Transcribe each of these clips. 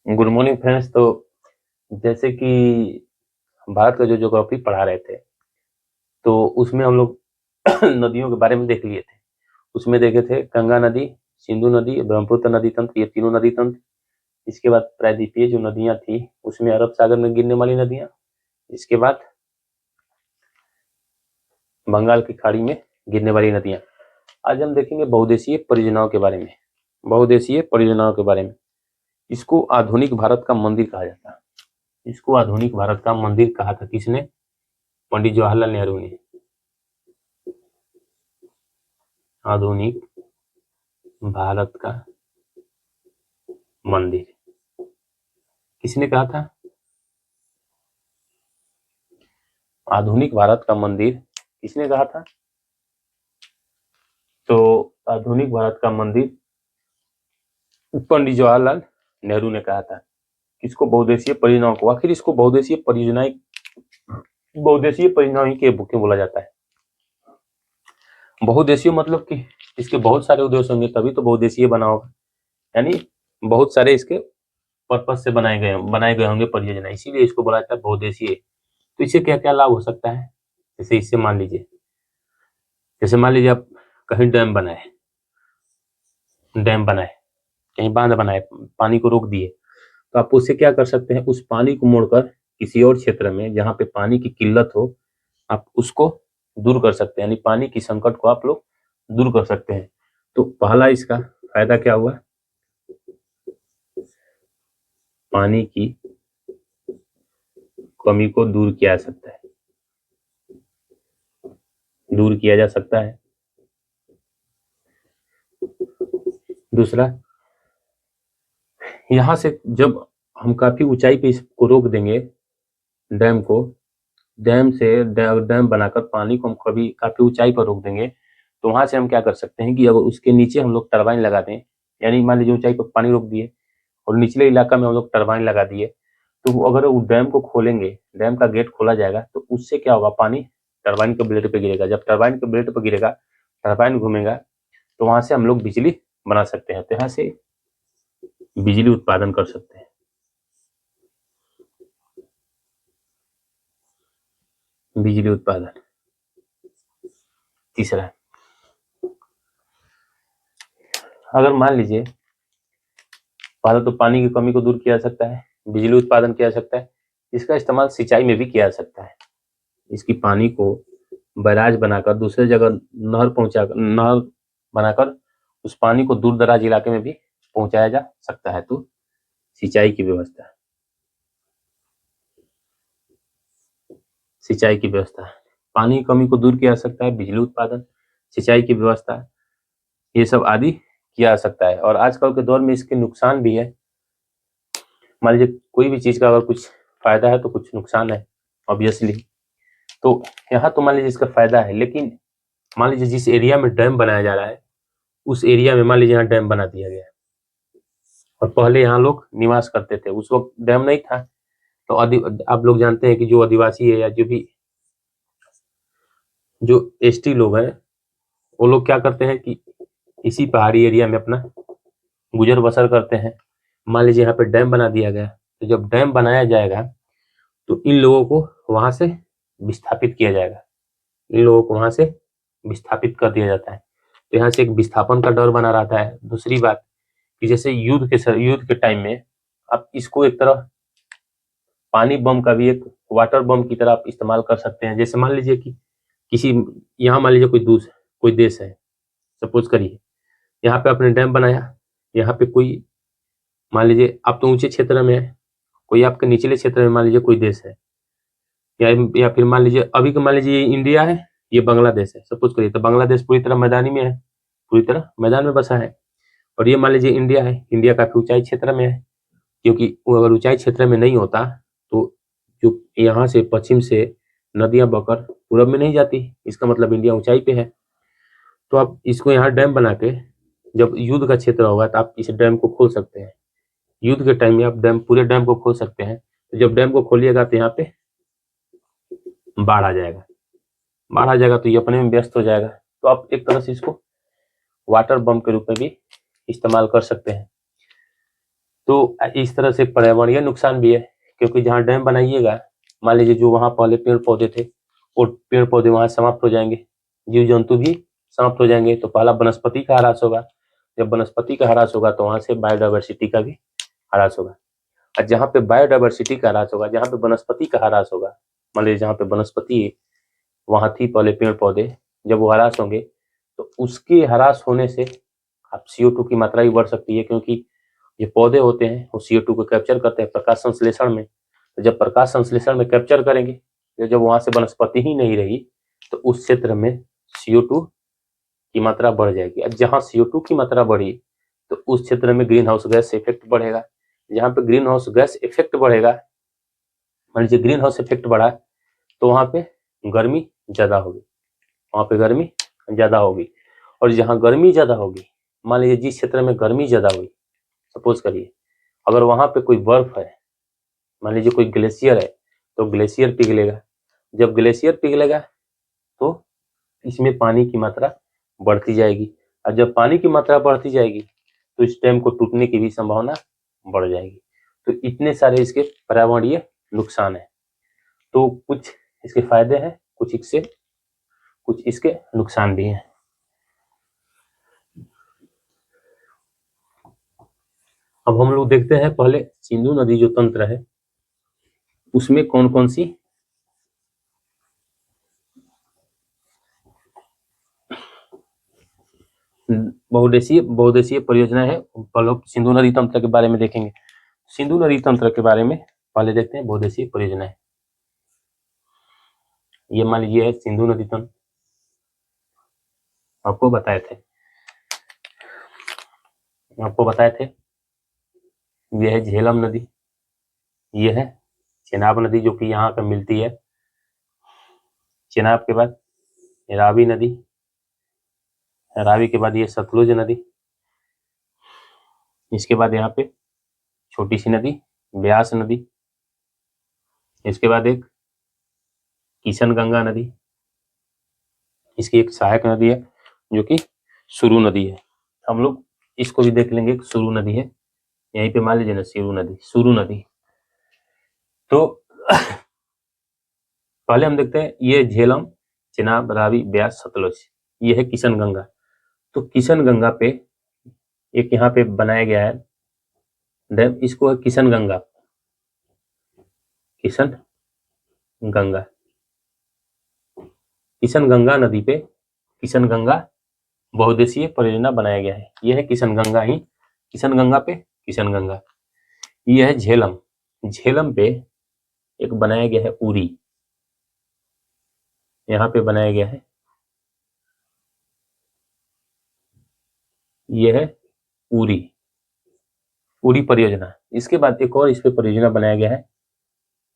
Good morning friends. तो जैसे कि भारत का जो ज्योग्राफी पढ़ा रहे थे तो उसमें हम लोग नदियों के बारे में देख लिए थे। उसमें देखे थे गंगा नदी, सिंधु नदी, ब्रह्मपुत्र नदी तंत्र, ये तीनों नदी तंत्र। इसके बाद प्रायद्वीपीय जो नदियां थी उसमें अरब सागर में गिरने वाली नदियां। इसके बाद बंगाल की खाड़ी में गिरने वाली नदियां। आज हम देखेंगे बहुदेशीय परियोजनाओं के बारे में। बहुदेशीय परियोजनाओं के बारे में इसको आधुनिक भारत का मंदिर कहा जाता है। इसको आधुनिक भारत का मंदिर कहा था किसने? पंडित जवाहरलाल नेहरू ने। आधुनिक भारत का मंदिर किसने कहा था? आधुनिक भारत का मंदिर किसने कहा था? तो आधुनिक भारत का मंदिर पंडित जवाहरलाल नेहरू ने कहा था। किसको? बहुदेशीय परियोजनाओं को। आखिर इसको बहुदेशीय परियोजनाएं के क्यों बोला जाता है? बहुदेशीय मतलब कि इसके बहुत सारे उद्देश्य होंगे तभी तो बहुदेशीय बना होगा, यानी बहुत सारे इसके पर्पज से बनाए गए होंगे परियोजना, इसीलिए इसको बोला जाता है बहुदेशीय। तो इससे क्या क्या लाभ हो सकता है? जैसे इससे मान लीजिए आप कहीं डैम बनाए, कहीं बांध बनाए, पानी को रोक दिए, तो आप उससे क्या कर सकते हैं? उस पानी को मोड़कर किसी और क्षेत्र में जहाँ पे पानी की किल्लत हो आप उसको दूर कर सकते हैं, यानी पानी की संकट को आप लोग दूर कर सकते हैं। तो पहला इसका फायदा क्या हुआ? पानी की कमी को दूर किया जा सकता है, दूर किया जा सकता है। दूसरा, यहाँ से जब हम काफी ऊंचाई पे इसको रोक देंगे, डैम को, डैम बनाकर पानी को हम कभी काफी ऊंचाई पर रोक देंगे, तो वहां से हम क्या कर सकते हैं कि अगर उसके नीचे हम लोग टरबाइन लगा दें, यानी मान लीजिए ऊंचाई पर पानी रोक दिए और निचले इलाका में हम लोग टरबाइन लगा दिए, तो अगर वो डैम को खोलेंगे, डैम का गेट खोला जाएगा, तो उससे क्या होगा? पानी टरबाइन के ब्लेड पे गिरेगा। जब टरबाइन के ब्लेड पे गिरेगा, टरबाइन घूमेगा, तो वहां से हम लोग बिजली बना सकते हैं। तो यहाँ से बिजली उत्पादन कर सकते हैं। बिजली उत्पादन। तीसरा, अगर मान लीजिए पहले तो पानी की कमी को दूर किया जा सकता है, बिजली उत्पादन किया जा सकता है, इसका इस्तेमाल सिंचाई में भी किया जा सकता है। इसकी पानी को बैराज बनाकर दूसरे जगह नहर बनाकर उस पानी को दूर दराज इलाके में भी पहुंचाया जा सकता है। तो सिंचाई की व्यवस्था, पानी की कमी को दूर किया जा सकता है, बिजली उत्पादन, सिंचाई की व्यवस्था, ये सब आदि किया जा सकता है। और आजकल के दौर में इसके नुकसान भी है। मान लीजिए कोई भी चीज का अगर कुछ फायदा है तो कुछ नुकसान है ऑब्वियसली। तो यहाँ तो मान लीजिए इसका फायदा है, लेकिन मान लीजिए जिस एरिया में डैम बनाया जा रहा है उस एरिया में मान लीजिए यहाँ डैम बना दिया गया और पहले यहाँ लोग निवास करते थे, उस वक्त डैम नहीं था। तो आप लोग जानते हैं कि जो आदिवासी है या जो एसटी लोग हैं, वो लोग क्या करते हैं कि इसी पहाड़ी एरिया में अपना गुजर बसर करते हैं। मान लीजिए यहाँ पे डैम बना दिया गया, तो जब डैम बनाया जाएगा तो इन लोगों को वहां से विस्थापित किया जाएगा, इन लोगों को वहां से विस्थापित कर दिया जाता है। तो यहाँ से एक विस्थापन का डर बना रहता है। दूसरी बात कि जैसे युद्ध के टाइम में आप इसको एक तरह पानी बम का भी एक वाटर बम की तरह आप इस्तेमाल कर सकते हैं। जैसे मान लीजिए कि किसी यहाँ मान लीजिए कोई देश है, सपोज करिए यहाँ पे आपने डैम बनाया, यहाँ पे कोई मान लीजिए आप तो ऊंचे क्षेत्र में है, कोई आपके निचले क्षेत्र में मान लीजिए कोई देश है, या फिर मान लीजिए अभी मान लीजिए ये इंडिया है, ये बांग्लादेश है, सपोज करिए। तो बांग्लादेश पूरी तरह मैदानी में है, पूरी तरह मैदान में बसा है, और ये मान लीजिए इंडिया है, इंडिया काफी ऊंचाई क्षेत्र में है। क्योंकि वो अगर ऊंचाई क्षेत्र में नहीं होता तो जो यहाँ से पश्चिम से नदियां बहकर पूरब में नहीं जाती, इसका मतलब इंडिया ऊंचाई पे है। तो आप इसको यहाँ डैम बना के जब युद्ध का क्षेत्र होगा तो आप इस डैम को खोल सकते हैं। युद्ध के टाइम में आप पूरे डैम को खोल सकते हैं। तो जब डैम को खोलिएगा तो यहाँ पे बाढ़ आ जाएगा, तो ये अपने में व्यस्त हो जाएगा। तो आप एक तरह से इसको वाटर बम के रूप में भी इस्तेमाल कर सकते हैं। तो इस तरह से पर्यावरणीय नुकसान भी है, क्योंकि जहाँ डैम बनाइएगा, मान लीजिए जो वहाँ पहले पेड़ पौधे थे, वो पेड़ पौधे वहाँ समाप्त हो जाएंगे, जीव जंतु भी समाप्त हो जाएंगे। तो पहला वनस्पति का ह्रास होगा, जब वनस्पति का ह्रास होगा तो वहाँ से बायोडायवर्सिटी का भी ह्रास होगा। और जहाँ पे बायोडायवर्सिटी का ह्रास होगा, जहाँ पे वनस्पति का ह्रास होगा, मान लीजिए जहाँ पे वनस्पति वहाँ थी पहले पेड़ पौधे, जब वो ह्रास होंगे तो उसके ह्रास होने से आप CO2 की मात्रा भी बढ़ सकती है, क्योंकि ये पौधे होते हैं वो CO2 को कैप्चर करते हैं प्रकाश संश्लेषण में। तो जब प्रकाश संश्लेषण में कैप्चर करेंगे, तो जब वहां से वनस्पति ही नहीं रही तो उस क्षेत्र में CO2 की मात्रा बढ़ जाएगी। अब जहाँ CO2 की मात्रा बढ़ी तो उस क्षेत्र में ग्रीन हाउस गैस इफेक्ट बढ़ेगा। जहाँ पे ग्रीन हाउस गैस इफेक्ट बढ़ेगा, मान लीजिए ग्रीन हाउस इफेक्ट बढ़ा, तो वहां पे गर्मी ज्यादा होगी, वहां पे गर्मी ज्यादा होगी। और जहाँ गर्मी ज्यादा होगी, मान लीजिए जिस क्षेत्र में गर्मी ज्यादा हुई, सपोज करिए अगर वहां पे कोई बर्फ है, मान लीजिए कोई ग्लेशियर है, तो ग्लेशियर पिघलेगा। जब ग्लेशियर पिघलेगा तो इसमें पानी की मात्रा बढ़ती जाएगी, और जब पानी की मात्रा बढ़ती जाएगी तो इस डैम को टूटने की भी संभावना बढ़ जाएगी। तो इतने सारे इसके पर्यावरणीय नुकसान है। तो कुछ इसके फायदे हैं, कुछ इसके नुकसान भी हैं। अब हम लोग देखते हैं पहले सिंधु नदी जो तंत्र है उसमें कौन कौन सी बहुदेशीय परियोजना है। पहले सिंधु नदी तंत्र के बारे में देखेंगे। सिंधु नदी तंत्र के बारे में पहले देखते हैं बहुदेशीय परियोजना है। ये मान लीजिए है सिंधु नदी तंत्र, आपको बताए थे ये है झेलम नदी, ये है चेनाब नदी जो कि यहाँ पर मिलती है। चेनाब के बाद रावी नदी, रावी के बाद ये सतलुज नदी, इसके बाद यहाँ पे छोटी सी नदी ब्यास नदी, इसके बाद एक किशन गंगा नदी, इसकी एक सहायक नदी है जो कि सुरु नदी है। हम लोग इसको भी देख लेंगे, सुरु नदी है यहीं पे, मान लीजिए ना सुरु नदी। तो पहले हम देखते हैं ये झेलम, चेनाब, रावी, ब्यास, सतलुज, ये है किशन गंगा। तो किशन गंगा पे एक यहाँ पे बनाया गया है डैम, इसको है किशन गंगा नदी पे किशन गंगा बहुदेशीय परियोजना बनाया गया है। यह है किशन गंगा पे किशन गंगा। यह है झेलम पे एक बनाया गया है उरी, यहाँ पे बनाया गया है, यह है उरी परियोजना। इसके बाद एक और इस पे परियोजना बनाया गया है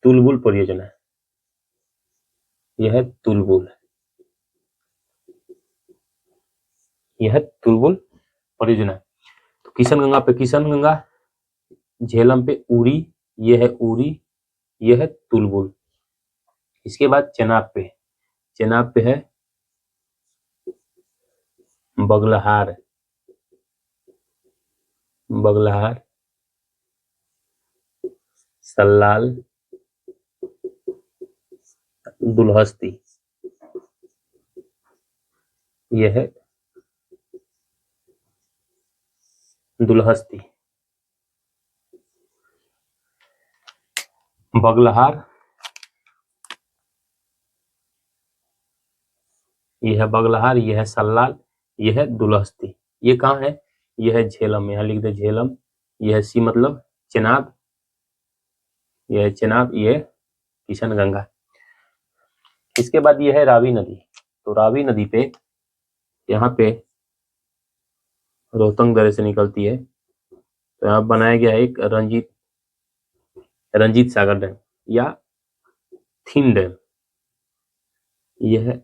तुलबुल परियोजना, यह है तुलबुल परियोजना। तो किशन गंगा पे किशन गंगा, झेलम पे उरी, यह है तुलबुल। इसके बाद चेनाब पे है बगलहार, सल्लाल, दुलहस्ती, यह है दुलहस्ती, बगलहार, यह है सल्लाल, यह है दुलहस्ती। ये कहाँ है? यह है झेलम, यहाँ लिख दे झेलम। यह है सी मतलब चेनाब, यह है चेनाब, यह किशन गंगा। इसके बाद यह है रावी नदी। तो रावी नदी पे यहाँ पे रोहतांग दर्रे से निकलती है, तो यहाँ बनाया गया है एक रंजीत सागर डैम या थीन डैम। यह है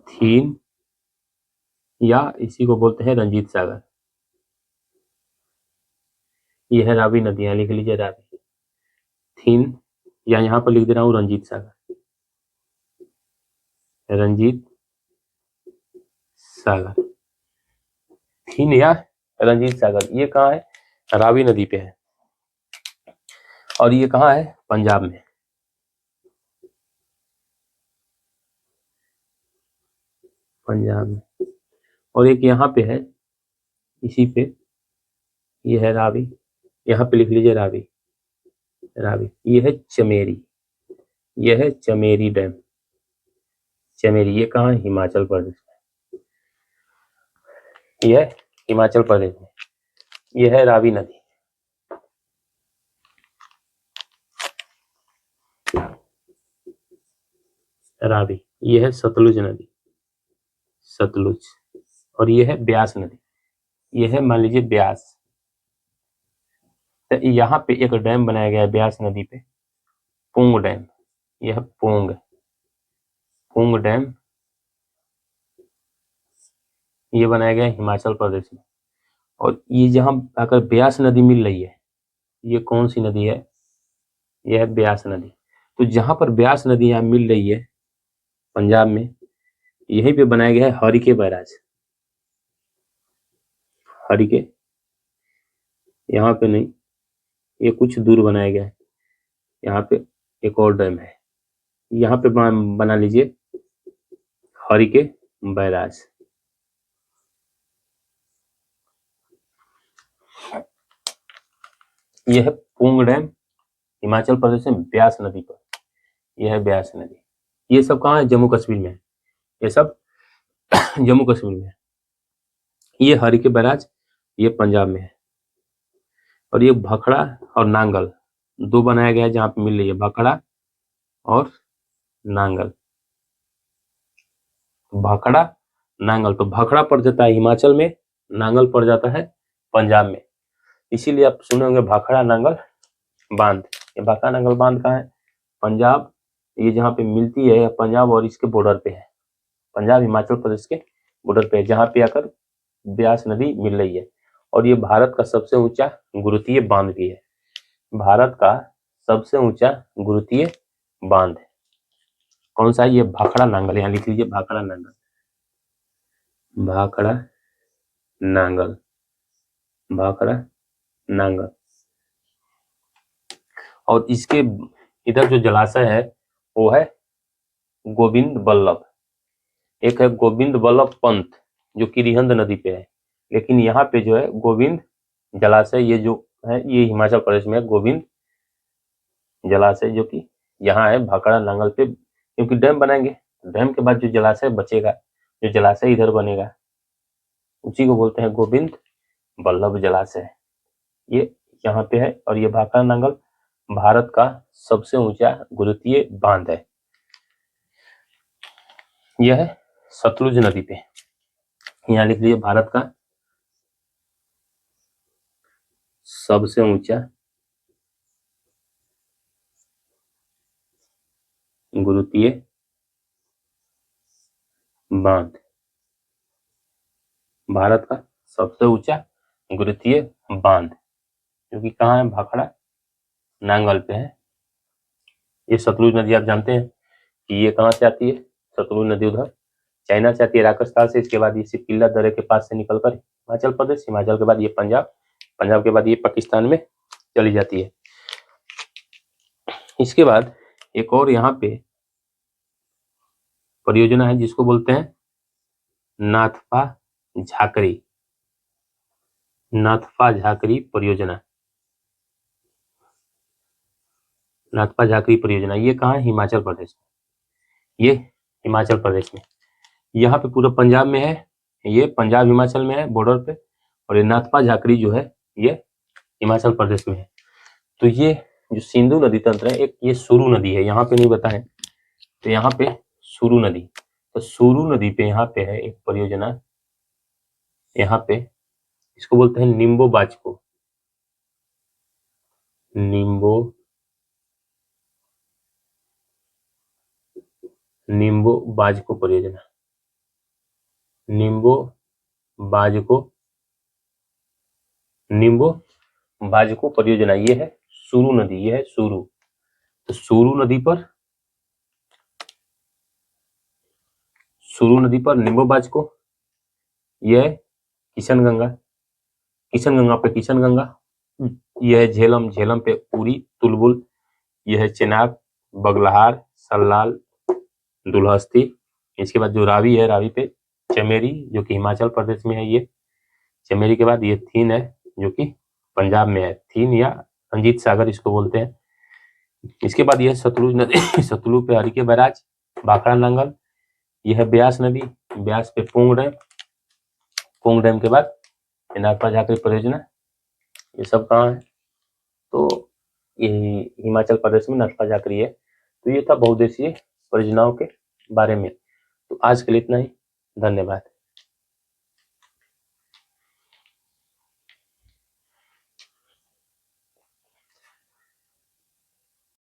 थीन या इसी को बोलते हैं रंजीत सागर। यह है रावी नदी, यहाँ लिख लीजिए रावी, थीन या यहाँ पर लिख दे रहा हूँ रंजीत सागर, थीन या रंजीत सागर। ये कहाँ है? रावी नदी पे है। और ये कहाँ है? पंजाब में। पंजाब में। और एक यहाँ पे है, इसी पे, ये है रावी, यहाँ पे लिख लीजिए रावी। रावी, ये है चमेरी, ये है चमेरी डैम। चमेरी, ये कहाँ है? हिमाचल प्रदेश में। ये है हिमाचल प्रदेश में। ये है रावी नदी। रावी, ये है सतलुज नदी, सतलुज। और ये है ब्यास नदी, ये है मान लीजिए ब्यास। तो यहाँ पे एक डैम बनाया गया है ब्यास नदी पे, पुंग डैम। यह पुंग, पुंग डैम, ये बनाया गया है हिमाचल प्रदेश में। और ये जहाँ आकर ब्यास नदी मिल रही है, ये कौन सी नदी है? यह है ब्यास नदी। तो जहाँ पर ब्यास नदी यहाँ मिल रही है पंजाब में, यहीं पे बनाया गया है हरिके बैराज। हरिके, यहाँ पे नहीं, ये कुछ दूर बनाया गया है। यहाँ पे एक और डैम है, यहाँ पे बना लीजिए हरिके बैराज। यह है पुंग डैम, हिमाचल प्रदेश में ब्यास नदी पर। यह है ब्यास नदी। ये सब कहाँ है? जम्मू कश्मीर में है। ये सब जम्मू कश्मीर में है। ये हरिके बैराज, ये पंजाब में है। और ये भाखड़ा और नांगल दो बनाया गया है जहाँ पे मिल रही है, भाखड़ा और नांगल। भाखड़ा, नांगल। तो भाखड़ा पड़ जाता है हिमाचल में, नांगल पड़ जाता है पंजाब में। इसीलिए आप सुने होंगे भाखड़ा नांगल बांध। ये भाखड़ा नांगल बांध कहाँ है? पंजाब, ये जहाँ पे मिलती है पंजाब और इसके बॉर्डर पे है, पंजाब हिमाचल प्रदेश के बॉर्डर पे है, जहाँ पे आकर ब्यास नदी मिल रही है। और ये भारत का सबसे ऊंचा गुरुत्वीय बांध भी है। भारत का सबसे ऊंचा गुरुत्वीय बांध है। कौन सा है? ये भाखड़ा नांगल। यहाँ लिख लीजिए भाखड़ा नांगल, भाखड़ा नांगल, भाखड़ा नांगल। और इसके इधर जो जलाशय है वो है गोविंद बल्लभ। एक है गोविंद बल्लभ पंत, जो कि रिहंद नदी पे है। लेकिन यहाँ पे जो है गोविंद जलाशय, ये जो है ये हिमाचल प्रदेश में है, गोविंद जलाशय, जो कि यहाँ है भाखड़ा नांगल पे। क्योंकि डैम बनाएंगे, डैम के बाद जो जलाशय बचेगा, जो जलाशय इधर बनेगा, उसी को बोलते हैं गोविंद बल्लभ जलाशय। ये यहाँ पे है। और ये भाखड़ा नांगल भारत का सबसे ऊंचा गुरुत्वीय बांध है। यह है सतलुज नदी पे। यहाँ लिख लीजिए भारत का सबसे ऊंचा गुरुत्वीय बांध, भारत का सबसे ऊंचा गुरुत्वीय बांध, जो कि कहाँ है? भाखड़ा नांगल पे है। ये सतलुज नदी आप जानते हैं कि ये कहाँ से आती है? सतलुज नदी उधर चाइना से आती है, राजस्थान से। इसके बाद ये सिपिल्ला दर्रे के पास से निकलकर हिमाचल प्रदेश, हिमाचल के बाद ये पंजाब, पंजाब के बाद ये पाकिस्तान में चली जाती है। इसके बाद एक और यहाँ पे परियोजना है जिसको बोलते हैं नाथपा झाकरी, नाथपा झाकरी परियोजना। नाथपा झाकरी परियोजना, ये कहाँ है? हिमाचल प्रदेश में। ये हिमाचल प्रदेश में, यहाँ पे पूरा पंजाब में है, ये पंजाब हिमाचल में है बॉर्डर पे। और ये नाथपा झाकरी जो है ये हिमाचल प्रदेश में है। तो ये जो सिंधु नदी तंत्र है, एक ये सुरु नदी है, यहाँ पे नहीं बताए, तो यहाँ पे सुरु नदी। तो सुरु नदी पे यहाँ पे है एक परियोजना, यहाँ पे इसको बोलते हैं निम्बो बाजको, निम्बो, निम्बो बाजको परियोजना, निम्बो बाजको, निम्बो बाजको परियोजना। ये है सुरु नदी, ये है सुरु। तो सुरु नदी पर, सुरु नदी पर निम्बो बाजको, ये है किशन गंगा, किशन गंगा पे किशन गंगा, यह है झेलम, झेलम पे उरी, तुलबुल। यह है चेनाब, बगलहार, सल्लाल, दुल्हस्ती। इसके बाद जो रावी है, रावी पे चमेरी जो कि हिमाचल प्रदेश में है। ये चमेरी के बाद ये थीन है जो कि पंजाब में है। थीन या रंजीत सागर इसको बोलते हैं। इसके बाद यह सतलुज नदी सतलुज पे हरिके बैराज, भाखड़ा नांगल। यह है ब्यास नदी, ब्यास पे पूंग डैम। पूंग डैम के बाद नागपा झाकरी परियोजना। ये सब कहाँ है? तो ये हिमाचल प्रदेश में नागपा झाकरी है। तो ये था बहुउद्देशीय परियोजनाओं के बारे में। तो आज के लिए इतना ही। धन्यवाद।